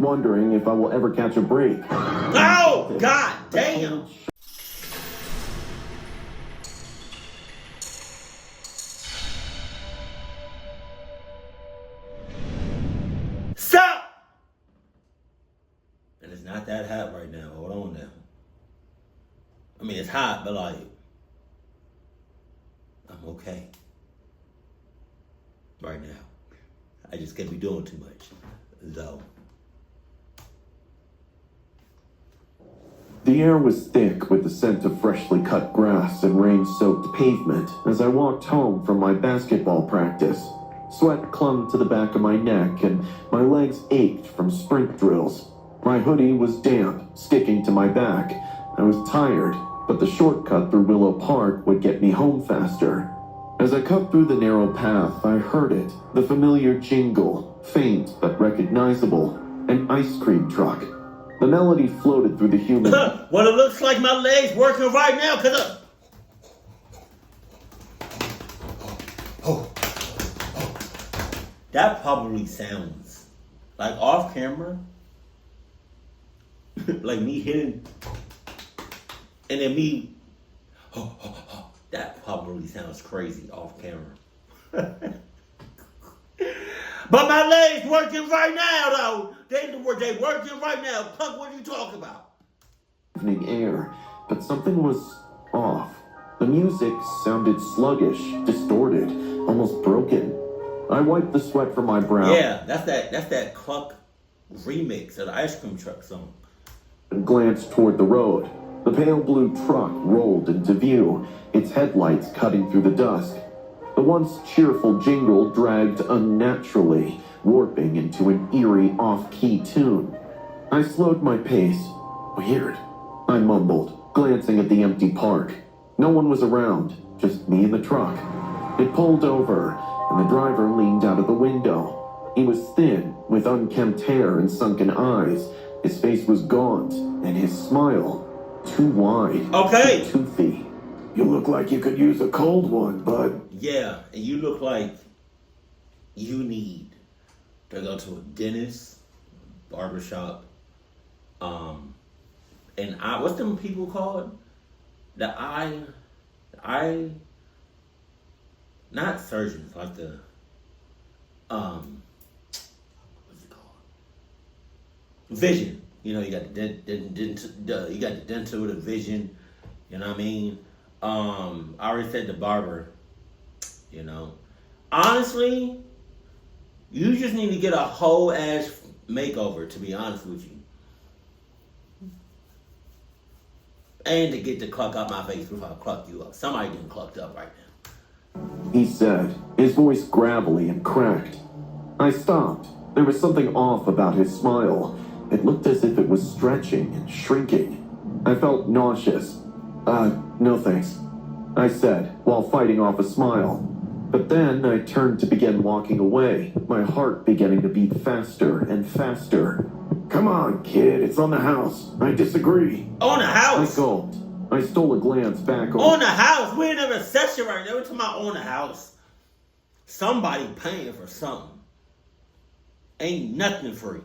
wondering if I will ever catch a break. Oh, god damn! Stop! And it's not that hot right now. Hold on now. I mean, it's hot, but like, I'm okay. Right now. I just can't be doing too much, though. The air was thick with the scent of freshly cut grass and rain-soaked pavement as I walked home from my basketball practice. Sweat clung to the back of my neck and my legs ached from sprint drills. My hoodie was damp, sticking to my back. I was tired, but the shortcut through Willow Park would get me home faster. As I cut through the narrow path, I heard it, the familiar jingle, faint but recognizable, an ice cream truck. The melody floated through the humid... Well, it looks like my leg's working right now, cause that probably sounds like off camera, like me hitting, and then me, that probably sounds crazy off camera. But my leg's working right now, though. They working right now. Punk, what are you talking about? Evening air, but something was off. The music sounded sluggish, distorted, almost broken. I wiped the sweat from my brow. Yeah, that's that Cluck remix of the ice cream truck song. And glanced toward the road. The pale blue truck rolled into view, its headlights cutting through the dusk. The once cheerful jingle dragged unnaturally, warping into an eerie off-key tune. I slowed my pace. Weird, I mumbled, glancing at the empty park. No one was around, just me and the truck. It pulled over, and the driver leaned out of the window. He was thin, with unkempt hair and sunken eyes. His face was gaunt, and his smile too wide, too toothy. You look like you could use a cold one, bud. Yeah, and you look like you need to go to a dentist, barbershop, and what's them people called? The eye, not surgeons, like the, what's it called? Vision. You know, you got you got the dental, the vision. You know what I mean? I already said the barber. You know, honestly, you just need to get a whole ass makeover. To be honest with you, and to get the cluck out my face before I cluck you up. Somebody getting clucked up right now. He said, his voice gravelly and cracked. I stopped. There was something off about his smile. It looked as if it was stretching and shrinking. I felt nauseous. No thanks, I said, while fighting off a smile. But then I turned to begin walking away, my heart beginning to beat faster and faster. Come on, kid, it's on the house. I disagree. On the house? I gulped. I stole a glance back on the house? We're in a recession right now. We're talking about on the house. Somebody paying for something. Ain't nothing free.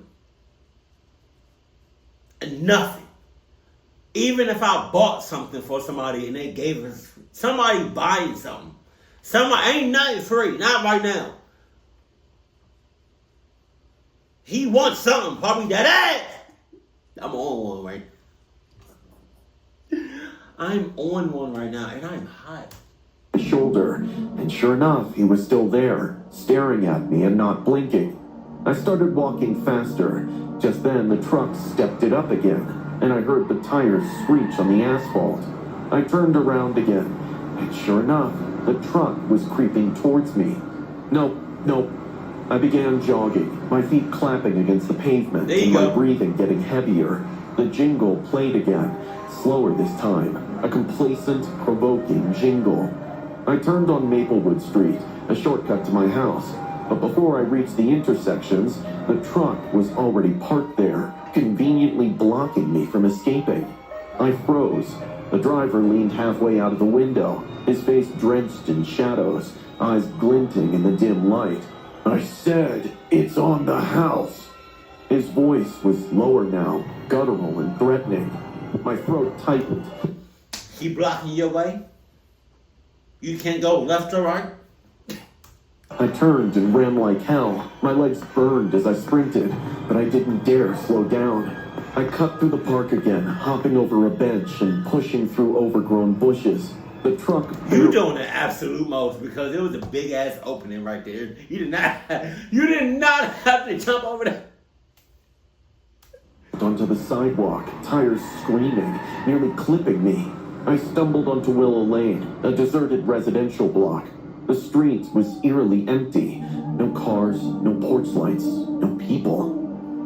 Nothing. Even if I bought something for somebody and they gave us, somebody buying something. Somebody, ain't nothing free. Not right now. He wants something. Probably that ass. I'm on one right. I'm on one right now and I'm hot. Shoulder, and sure enough, he was still there, staring at me and not blinking. I started walking faster. Just then, the truck stepped it up again, and I heard the tires screech on the asphalt. I turned around again, and sure enough, the truck was creeping towards me. Nope. I began jogging, my feet clapping against the pavement, and my breathing getting heavier. The jingle played again, slower this time, a complacent, provoking jingle. I turned on Maplewood Street, a shortcut to my house. But before I reached the intersections, the truck was already parked there, conveniently blocking me from escaping. I froze. The driver leaned halfway out of the window, his face drenched in shadows, eyes glinting in the dim light. I said, it's on the house. His voice was lower now, guttural and threatening. My throat tightened. He blocking your way? You can't go left or right? I turned and ran like hell. My legs burned as I sprinted, but I didn't dare slow down. I cut through the park again, hopping over a bench and pushing through overgrown bushes. The truck... You doing the absolute most because it was a big ass opening right there. You did not have to jump over there. Onto the sidewalk, tires screaming, nearly clipping me. I stumbled onto Willow Lane, a deserted residential block. The street was eerily empty. No cars, no porch lights, no people.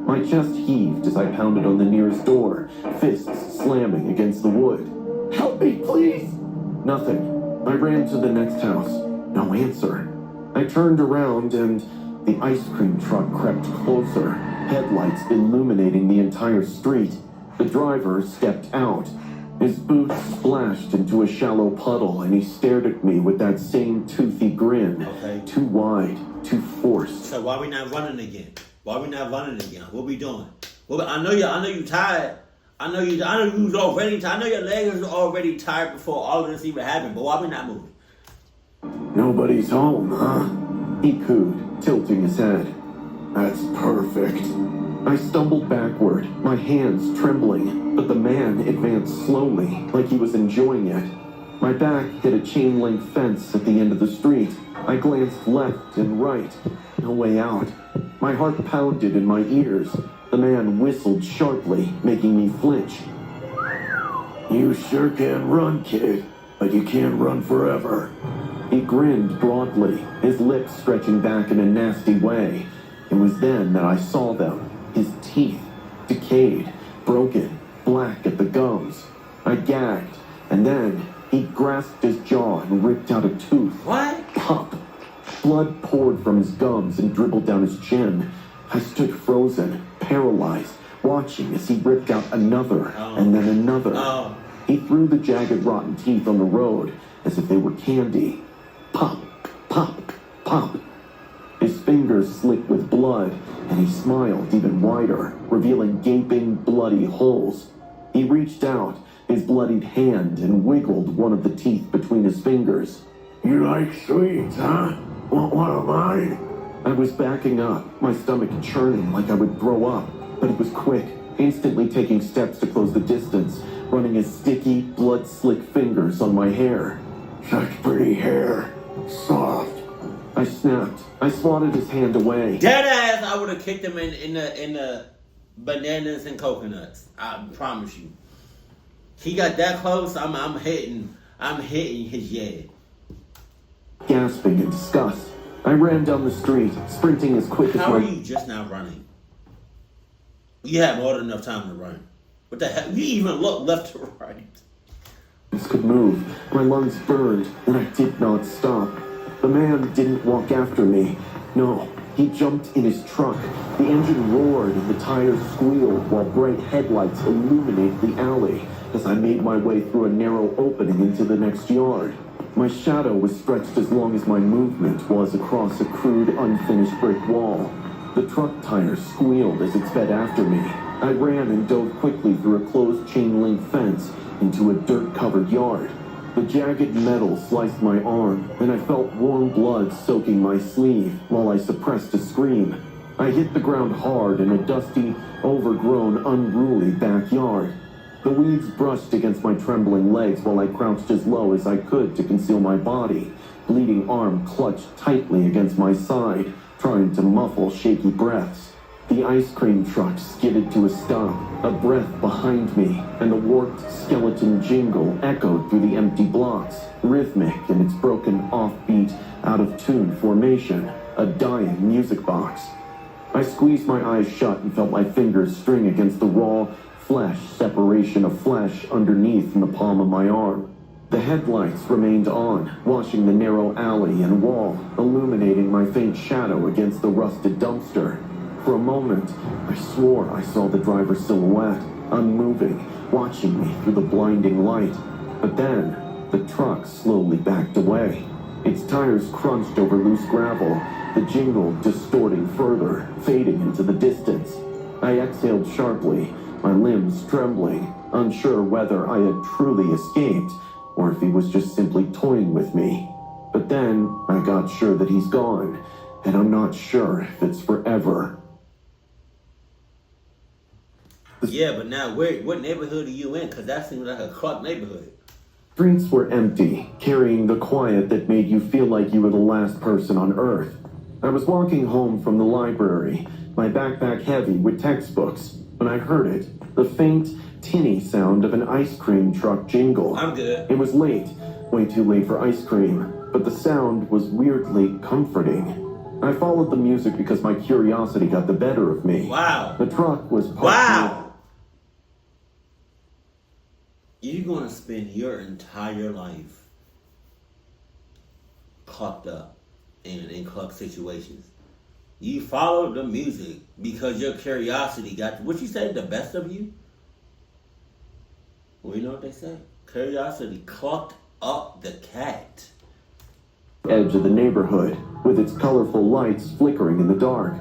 My chest heaved as I pounded on the nearest door, fists slamming against the wood. Help me, please! Nothing. I ran to the next house. No answer. I turned around and the ice cream truck crept closer, headlights illuminating the entire street. The driver stepped out. His boots splashed into a shallow puddle, and he stared at me with that same toothy grin. Okay. Too wide, too forced. So why we not running again? Why we not running again? What we doing? Well, I know you tired. I know you was already tired. I know your legs was already tired before all of this even happened, but why we not moving? Nobody's home, huh? He cooed, tilting his head. That's perfect. I stumbled backward, my hands trembling, but the man advanced slowly, like he was enjoying it. My back hit a chain-link fence at the end of the street. I glanced left and right. No way out. My heart pounded in my ears. The man whistled sharply, making me flinch. You sure can run, kid, but you can't run forever. He grinned broadly, his lips stretching back in a nasty way. It was then that I saw them. His teeth, decayed, broken, black at the gums. I gagged, and then he grasped his jaw and ripped out a tooth. What? Pop! Blood poured from his gums and dribbled down his chin. I stood frozen, paralyzed, watching as he ripped out another and then another. He threw the jagged, rotten teeth on the road as if they were candy. Pop, pop, pop. His fingers slick with blood, and he smiled even wider, revealing gaping, bloody holes. He reached out, his bloodied hand, and wiggled one of the teeth between his fingers. You like sweets, huh? Want one of mine? I was backing up, my stomach churning like I would throw up, but it was quick, instantly taking steps to close the distance, running his sticky, blood-slick fingers on my hair. Such pretty hair. Soft. I snapped. I swatted his hand away. Dead ass, I would have kicked him in the bananas and coconuts. I promise you. He got that close. I'm hitting his head. Gasping in disgust, I ran down the street, sprinting as quick as How are you just now running? You had more than enough time to run. What the hell? You even look left to right. Could move. My lungs burned, and I did not stop. The man didn't walk after me. No, he jumped in his truck. The engine roared and the tires squealed while bright headlights illuminated the alley as I made my way through a narrow opening into the next yard. My shadow was stretched as long as my movement was across a crude, unfinished brick wall. The truck tires squealed as it sped after me. I ran and dove quickly through a closed chain-link fence into a dirt-covered yard. The jagged metal sliced my arm, and I felt warm blood soaking my sleeve while I suppressed a scream. I hit the ground hard in a dusty, overgrown, unruly backyard. The weeds brushed against my trembling legs while I crouched as low as I could to conceal my body. Bleeding arm clutched tightly against my side, trying to muffle shaky breaths. The ice cream truck skidded to a stop, a breath behind me, and the warped skeleton jingle echoed through the empty blocks, rhythmic in its broken, offbeat, out-of-tune formation, a dying music box. I squeezed my eyes shut and felt my fingers string against the raw, flesh separation of flesh underneath in the palm of my arm. The headlights remained on, washing the narrow alley and wall, illuminating my faint shadow against the rusted dumpster. For a moment, I swore I saw the driver's silhouette, unmoving, watching me through the blinding light. But then, the truck slowly backed away. Its tires crunched over loose gravel, the jingle distorting further, fading into the distance. I exhaled sharply, my limbs trembling, unsure whether I had truly escaped or if he was just simply toying with me. But then I got sure that he's gone, and I'm not sure if it's forever. Yeah, but now what neighborhood are you in? Because that seems like a Clark neighborhood. Streets were empty, carrying the quiet that made you feel like you were the last person on Earth. I was walking home from the library, my backpack heavy with textbooks, when I heard it, the faint, tinny sound of an ice cream truck jingle. I'm good. It was late, way too late for ice cream, but the sound was weirdly comforting. I followed the music because my curiosity got the better of me. Wow. The truck was parked. Wow. You're going to spend your entire life clucked up in cluck situations. You followed the music because your curiosity got, what you say, the best of you? Well, you know what they say? Curiosity clucked up the cat. Edge of the neighborhood, with its colorful lights flickering in the dark.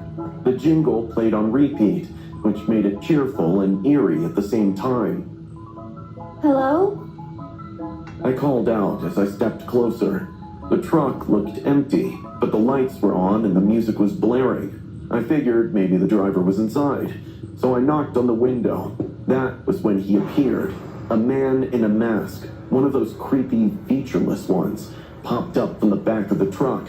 The jingle played on repeat, which made it cheerful and eerie at the same time. Hello? I called out as I stepped closer. The truck looked empty, but the lights were on and the music was blaring. I figured maybe the driver was inside, so I knocked on the window. That was when he appeared. A man in a mask, one of those creepy, featureless ones, popped up from the back of the truck.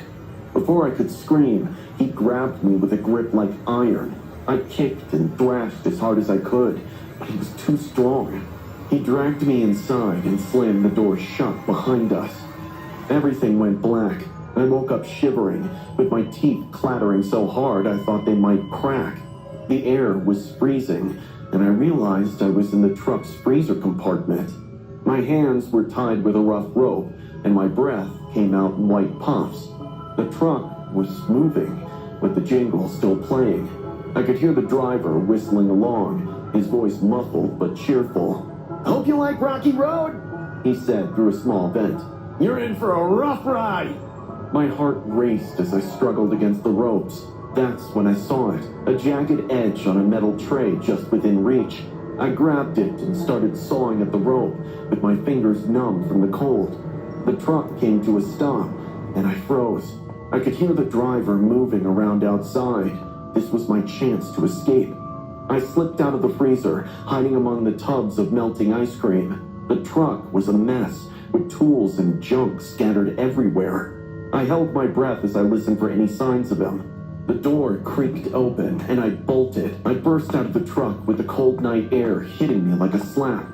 Before I could scream, he grabbed me with a grip like iron. I kicked and thrashed as hard as I could, but he was too strong. He dragged me inside and slammed the door shut behind us. Everything went black. I woke up shivering, with my teeth clattering so hard I thought they might crack. The air was freezing, and I realized I was in the truck's freezer compartment. My hands were tied with a rough rope, and my breath came out in white puffs. The truck was moving, with the jingle still playing. I could hear the driver whistling along, his voice muffled but cheerful. "Hope you like Rocky Road," he said through a small vent. "You're in for a rough ride." My heart raced as I struggled against the ropes. That's when I saw it, a jagged edge on a metal tray just within reach. I grabbed it and started sawing at the rope, with my fingers numb from the cold. The truck came to a stop, and I froze. I could hear the driver moving around outside. This was my chance to escape. I slipped out of the freezer, hiding among the tubs of melting ice cream. The truck was a mess, with tools and junk scattered everywhere. I held my breath as I listened for any signs of him. The door creaked open, and I bolted. I burst out of the truck with the cold night air hitting me like a slap.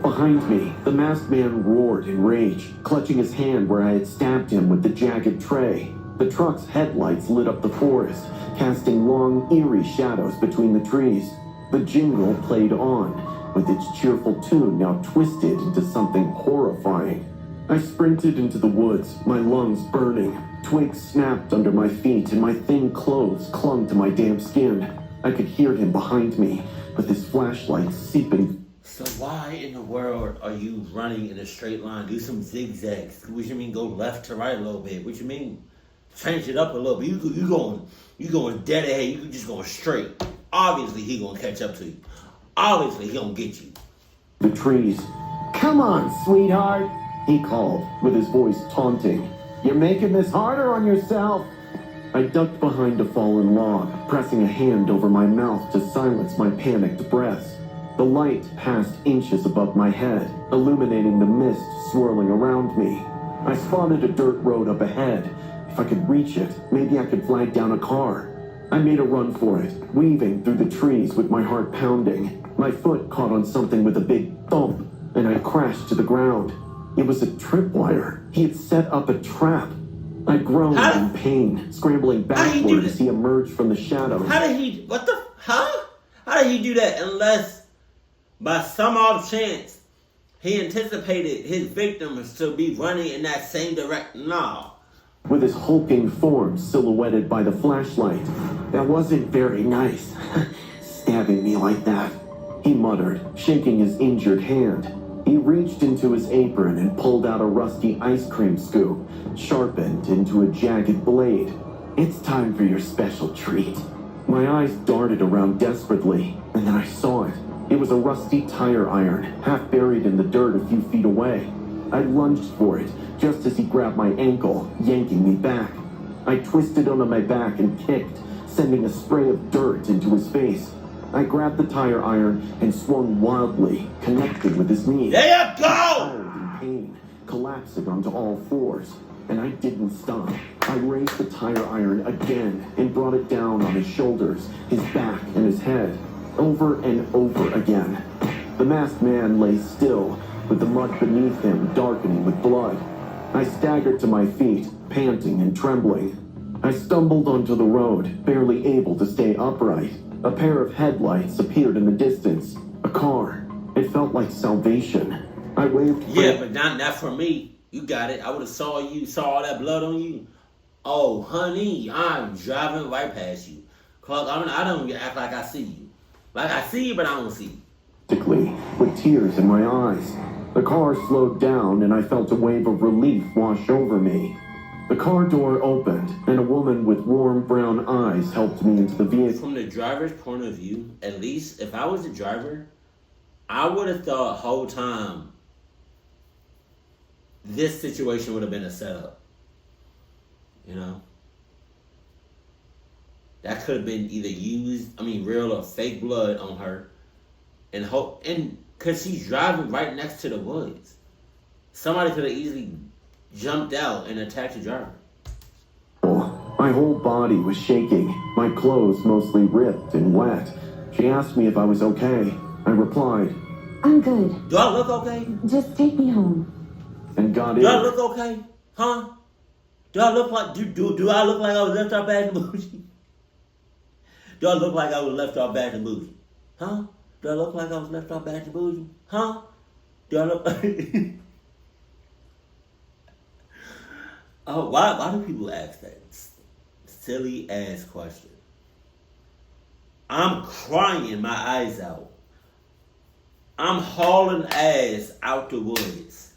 Behind me, the masked man roared in rage, clutching his hand where I had stabbed him with the jagged tray. The truck's headlights lit up the forest, casting long, eerie shadows between the trees. The jingle played on, with its cheerful tune now twisted into something horrifying. I sprinted into the woods, my lungs burning. Twigs snapped under my feet, and my thin clothes clung to my damp skin. I could hear him behind me, with his flashlight seeping. So why in the world are you running in a straight line? Do some zigzags. What you mean go left to right a little bit? What you mean change it up a little bit? You going dead ahead. You just going straight. Obviously he gonna catch up to you. Obviously he gonna get you. The trees. "Come on, sweetheart," he called, with his voice taunting. "You're making this harder on yourself." I ducked behind a fallen log, pressing a hand over my mouth to silence my panicked breaths. The light passed inches above my head, illuminating the mist swirling around me. I spotted a dirt road up ahead. If I could reach it, maybe I could flag down a car. I made a run for it, weaving through the trees with my heart pounding. My foot caught on something with a big thump, and I crashed to the ground. It was a tripwire. He had set up a trap. I groaned in pain, scrambling backward as he emerged from the shadows. How did he do that unless by some odd chance he anticipated his victims to be running in that same direction? No. With his hulking form silhouetted by the flashlight. "That wasn't very nice, stabbing me like that," he muttered, shaking his injured hand. He reached into his apron and pulled out a rusty ice cream scoop, sharpened into a jagged blade. "It's time for your special treat." My eyes darted around desperately, and then I saw it. It was a rusty tire iron, half buried in the dirt a few feet away. I lunged for it, just as he grabbed my ankle, yanking me back. I twisted onto my back and kicked, sending a spray of dirt into his face. I grabbed the tire iron and swung wildly, connecting with his knee. There you go! I howled in pain, collapsing onto all fours. And I didn't stop. I raised the tire iron again and brought it down on his shoulders, his back, and his head, over and over again. The masked man lay still, with the mud beneath him darkening with blood. I staggered to my feet, panting and trembling. I stumbled onto the road, barely able to stay upright. A pair of headlights appeared in the distance. A car. It felt like salvation. I waved. Yeah, but not for me. You got it. I would have saw all that blood on you. Oh, honey, I'm driving right past you. Cause I don't act like I see you. Like I see you, but I don't see you. With tears in my eyes. The car slowed down and I felt a wave of relief wash over me. The car door opened and a woman with warm brown eyes helped me into the vehicle. From the driver's point of view, at least if I was the driver, I would have thought the whole time this situation would have been a setup. You know? That could have been either real or fake blood on her. And because she's driving right next to the woods. Somebody could have easily jumped out and attacked the driver. My whole body was shaking, my clothes mostly ripped and wet. She asked me if I was okay. I replied, I'm good. Do I look okay? Just take me home. And got in. Do I look okay? Huh? Do I look like do I look like I was left off bad and bougie? Do I look like I was left off bad and bougie? Huh? Do I look like I was left off bad and bougie? Huh? Do I look like Oh, why do people ask that silly ass question? I'm crying my eyes out. I'm hauling ass out the woods.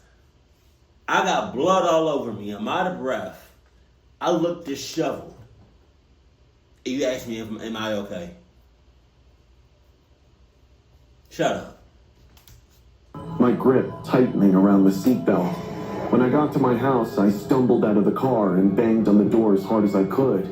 I got blood all over me. I'm out of breath. I look disheveled. You ask me, am I okay? Shut up. My grip tightening around the seatbelt. When I got to my house, I stumbled out of the car and banged on the door as hard as I could.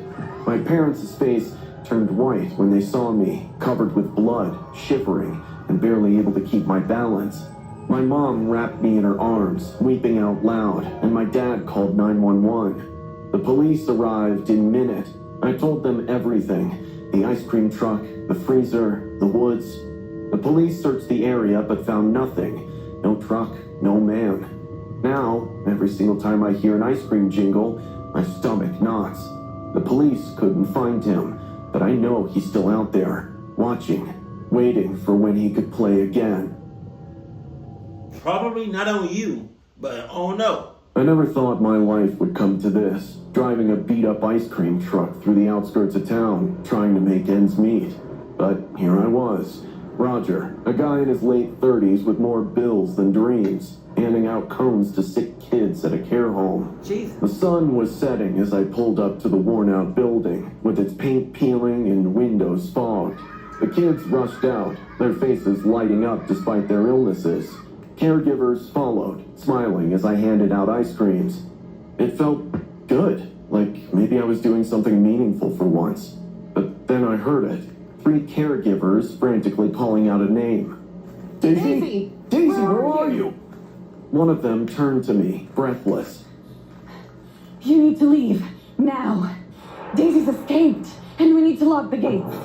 My parents' face turned white when they saw me, covered with blood, shivering, and barely able to keep my balance. My mom wrapped me in her arms, weeping out loud, and my dad called 911. The police arrived in a minute. I told them everything. The ice cream truck, the freezer, the woods. The police searched the area but found nothing. No truck, no man. Now, every single time I hear an ice cream jingle, my stomach knots. The police couldn't find him, but I know he's still out there, watching, waiting for when he could play again. Probably not on you, but oh no. I never thought my life would come to this, driving a beat-up ice cream truck through the outskirts of town, trying to make ends meet. But here I was, Roger, a guy in his late 30s with more bills than dreams, handing out cones to sick kids at a care home. Jesus. The sun was setting as I pulled up to the worn-out building, with its paint peeling and windows fogged. The kids rushed out, their faces lighting up despite their illnesses. Caregivers followed, smiling as I handed out ice creams. It felt good, like maybe I was doing something meaningful for once. But then I heard it. 3 caregivers frantically calling out a name. Daisy! Daisy, where are you? One of them turned to me, breathless. You need to leave, now. Daisy's escaped, and we need to lock the gates.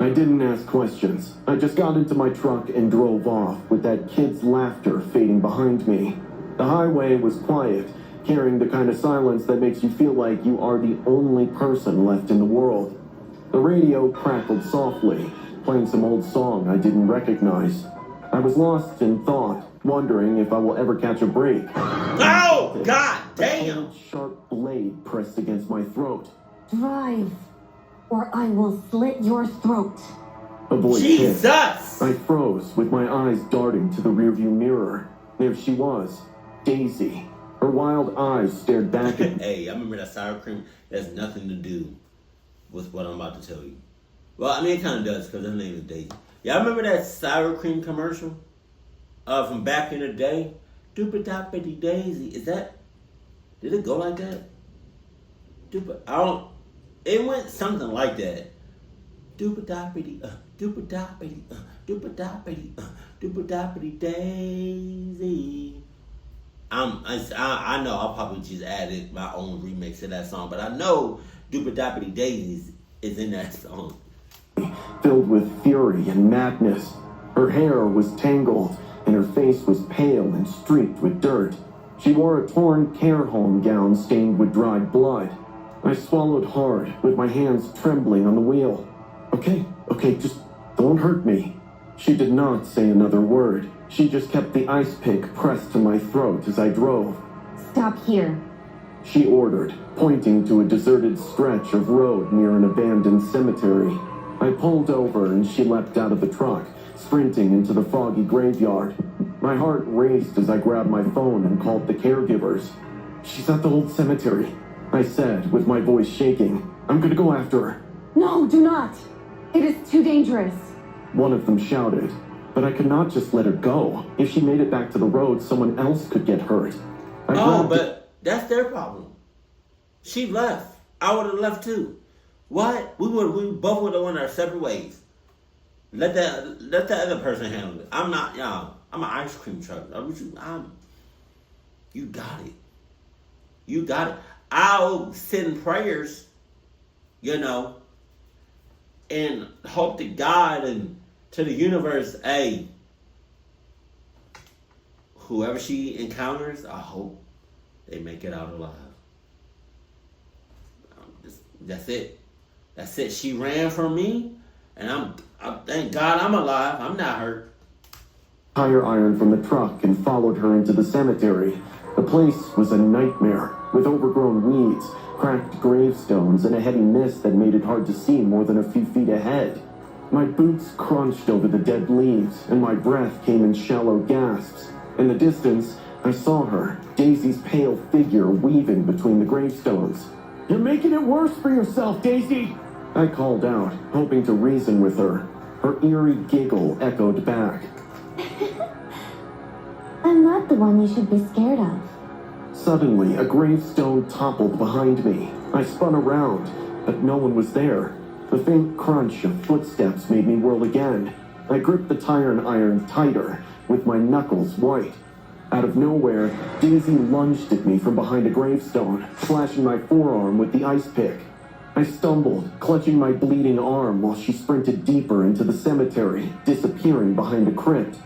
I didn't ask questions. I just got into my truck and drove off, with that kid's laughter fading behind me. The highway was quiet, carrying the kind of silence that makes you feel like you are the only person left in the world. The radio crackled softly, playing some old song I didn't recognize. I was lost in thought, wondering if I will ever catch a break. Oh, god damn! A sharp blade pressed against my throat. Drive, or I will slit your throat. A voice Jesus! hissed. I froze, with my eyes darting to the rearview mirror. There she was, Daisy. Her wild eyes stared back at me. Hey, I remember that sour cream. That has nothing to do with what I'm about to tell you. Well, I mean, it kind of does because her name is Daisy. Y'all remember that sour cream commercial from back in the day? Doopity Daisy. Is that? Did it go like that? I don't. It went something like that. Doopity, doopity, doopity Daisy. I know I'll probably just added my own remix to that song, but I know Doopity Daisy is in that song. Filled with fury and madness. Her hair was tangled, and her face was pale and streaked with dirt. She wore a torn care home gown stained with dried blood. I swallowed hard, with my hands trembling on the wheel. Okay, just don't hurt me. She did not say another word. She just kept the ice pick pressed to my throat as I drove. Stop here. She ordered, pointing to a deserted stretch of road near an abandoned cemetery. I pulled over and she leapt out of the truck, sprinting into the foggy graveyard. My heart raced as I grabbed my phone and called the caregivers. She's at the old cemetery, I said, with my voice shaking. I'm gonna go after her. No, do not. It is too dangerous. One of them shouted, but I could not just let her go. If she made it back to the road, someone else could get hurt. But that's their problem. She left. I would have left too. What? We both would have went our separate ways. Let the other person handle it. I'm not, y'all. I'm an ice cream truck. You got it. You got it. I'll send prayers, and hope to God and to the universe, hey, whoever she encounters, I hope they make it out alive. That's it. That's it. She ran from me, and I thank God I'm alive. I'm not hurt. Tire iron from the truck and followed her into the cemetery. The place was a nightmare, with overgrown weeds, cracked gravestones, and a heavy mist that made it hard to see more than a few feet ahead. My boots crunched over the dead leaves, and my breath came in shallow gasps. In the distance, I saw her, Daisy's pale figure weaving between the gravestones. You're making it worse for yourself, Daisy! I called out, hoping to reason with her. Her eerie giggle echoed back. I'm not the one you should be scared of. Suddenly, a gravestone toppled behind me. I spun around, but no one was there. The faint crunch of footsteps made me whirl again. I gripped the tire iron tighter, with my knuckles white. Out of nowhere, Daisy lunged at me from behind a gravestone, slashing my forearm with the ice pick. I stumbled, clutching my bleeding arm while she sprinted deeper into the cemetery, disappearing behind a crypt.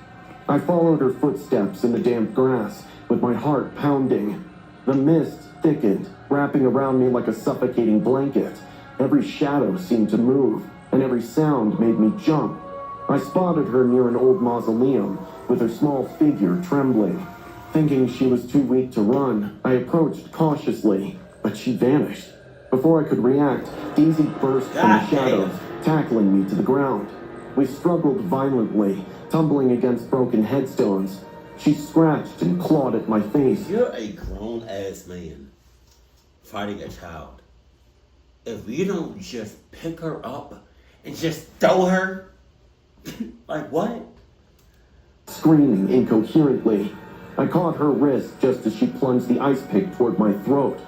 I followed her footsteps in the damp grass, with my heart pounding. The mist thickened, wrapping around me like a suffocating blanket. Every shadow seemed to move, and every sound made me jump. I spotted her near an old mausoleum, with her small figure trembling. Thinking she was too weak to run, I approached cautiously, but she vanished. Before I could react, Daisy burst from the shadows, tackling me to the ground. We struggled violently, tumbling against broken headstones. She scratched and clawed at my face. You're a grown-ass man fighting a child. If you don't just pick her up and just throw her, like what? Screaming incoherently, I caught her wrist just as she plunged the ice pick toward my throat.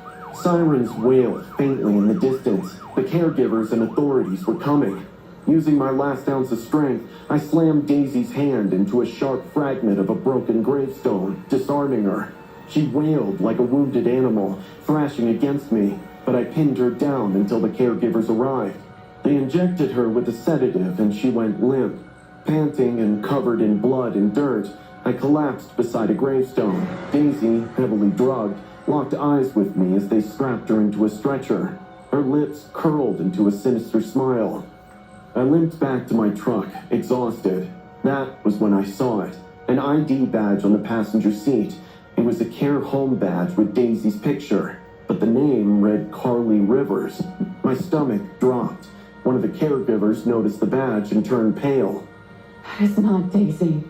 Sirens wailed faintly in the distance. The caregivers and authorities were coming. Using my last ounce of strength, I slammed Daisy's hand into a sharp fragment of a broken gravestone, disarming her. She wailed like a wounded animal, thrashing against me, but I pinned her down until the caregivers arrived. They injected her with a sedative and she went limp. Panting and covered in blood and dirt, I collapsed beside a gravestone. Daisy, heavily drugged, locked eyes with me as they strapped her into a stretcher. Her lips curled into a sinister smile. I limped back to my truck, exhausted. That was when I saw it. An ID badge on the passenger seat. It was a care home badge with Daisy's picture, but the name read Carly Rivers. My stomach dropped. One of the caregivers noticed the badge and turned pale. That is not Daisy.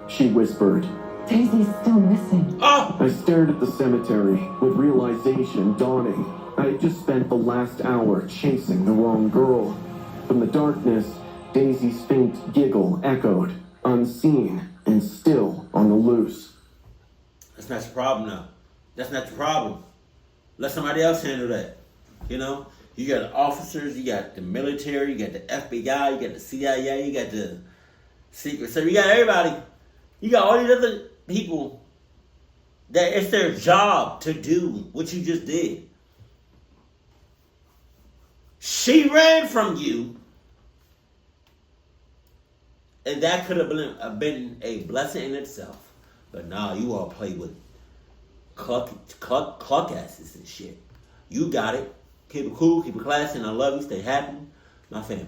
She whispered. Daisy's still missing. Oh! I stared at the cemetery, with realization dawning. I had just spent the last hour chasing the wrong girl. From the darkness, Daisy's faint giggle echoed, unseen and still on the loose. That's not your problem now. That's not your problem. Let somebody else handle that. You know? You got the officers, you got the military, you got the FBI, you got the CIA, you got the Secret Service, you got everybody. You got all these other people that it's their job to do what you just did. She ran from you, and that could have been a blessing in itself. But nah, you all play with cluck asses and shit. You got it. Keep it cool, keep it classy, and I love you. Stay happy. My family.